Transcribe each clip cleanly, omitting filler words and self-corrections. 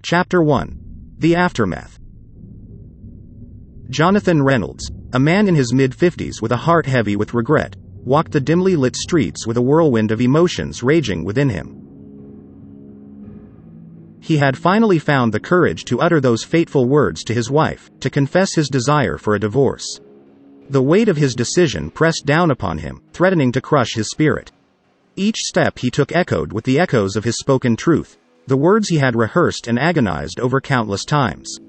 Chapter 1. The Aftermath. Jonathan Reynolds, a man in his mid-50s with a heart heavy with regret, walked the dimly lit streets with a whirlwind of emotions raging within him. He had finally found the courage to utter those fateful words to his wife, to confess his desire for a divorce. The weight of his decision pressed down upon him, threatening to crush his spirit. Each step he took echoed with the echoes of his spoken truth, the words he had rehearsed and agonized over countless times.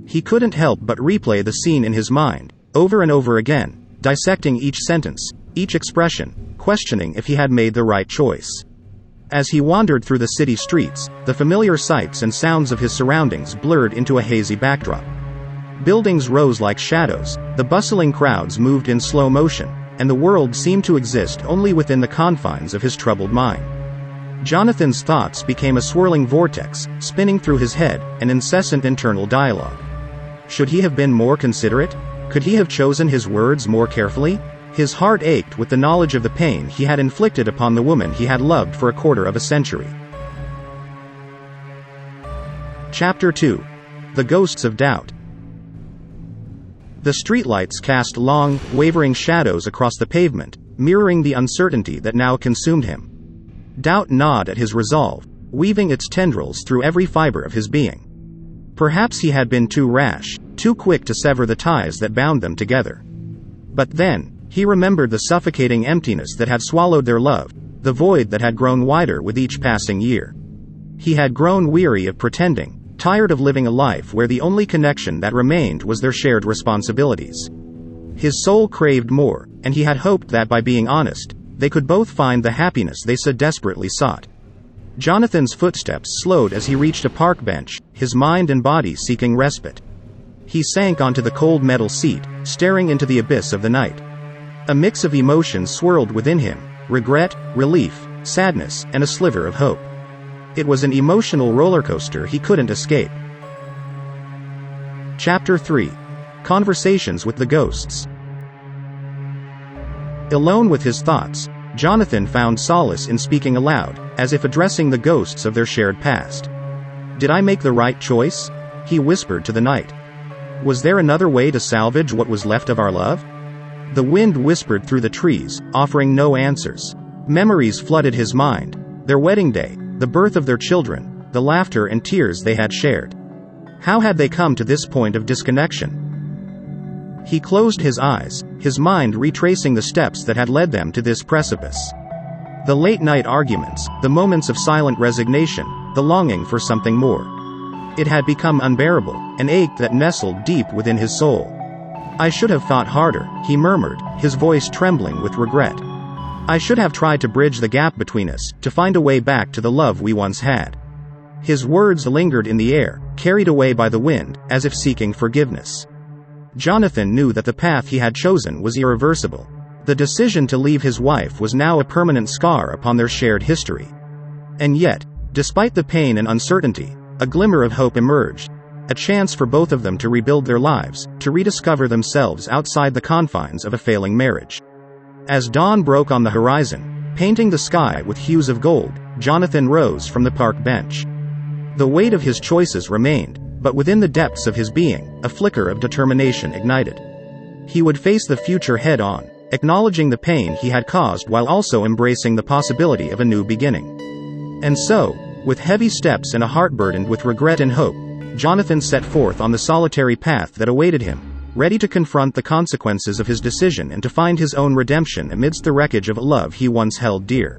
He couldn't help but replay the scene in his mind, over and over again, dissecting each sentence, each expression, questioning if he had made the right choice. As he wandered through the city streets, the familiar sights and sounds of his surroundings blurred into a hazy backdrop. Buildings rose like shadows, the bustling crowds moved in slow motion, and the world seemed to exist only within the confines of his troubled mind. Jonathan's thoughts became a swirling vortex, spinning through his head, an incessant internal dialogue. Should he have been more considerate? Could he have chosen his words more carefully? His heart ached with the knowledge of the pain he had inflicted upon the woman he had loved for a quarter of a century. Chapter 2. The Ghosts of Doubt. The streetlights cast long, wavering shadows across the pavement, mirroring the uncertainty that now consumed him. Doubt gnawed at his resolve, weaving its tendrils through every fiber of his being. Perhaps he had been too rash, too quick to sever the ties that bound them together. But then, he remembered the suffocating emptiness that had swallowed their love, the void that had grown wider with each passing year. He had grown weary of pretending, tired of living a life where the only connection that remained was their shared responsibilities. His soul craved more, and he had hoped that by being honest, they could both find the happiness they so desperately sought. Jonathan's footsteps slowed as he reached a park bench, his mind and body seeking respite. He sank onto the cold metal seat, staring into the abyss of the night. A mix of emotions swirled within him, regret, relief, sadness, and a sliver of hope. It was an emotional roller coaster he couldn't escape. Chapter 3. Conversations with the Ghosts. Alone with his thoughts, Jonathan found solace in speaking aloud, as if addressing the ghosts of their shared past. "Did I make the right choice?" he whispered to the night. "Was there another way to salvage what was left of our love?" The wind whispered through the trees, offering no answers. Memories flooded his mind, their wedding day, the birth of their children, the laughter and tears they had shared. How had they come to this point of disconnection? He closed his eyes, his mind retracing the steps that had led them to this precipice. The late-night arguments, the moments of silent resignation, the longing for something more. It had become unbearable, an ache that nestled deep within his soul. "I should have thought harder," he murmured, his voice trembling with regret. "I should have tried to bridge the gap between us, to find a way back to the love we once had." His words lingered in the air, carried away by the wind, as if seeking forgiveness. Jonathan knew that the path he had chosen was irreversible. The decision to leave his wife was now a permanent scar upon their shared history. And yet, despite the pain and uncertainty, a glimmer of hope emerged, a chance for both of them to rebuild their lives, to rediscover themselves outside the confines of a failing marriage. As dawn broke on the horizon, painting the sky with hues of gold, Jonathan rose from the park bench. The weight of his choices remained, but within the depths of his being, a flicker of determination ignited. He would face the future head-on, acknowledging the pain he had caused while also embracing the possibility of a new beginning. And so, with heavy steps and a heart burdened with regret and hope, Jonathan set forth on the solitary path that awaited him, ready to confront the consequences of his decision and to find his own redemption amidst the wreckage of a love he once held dear.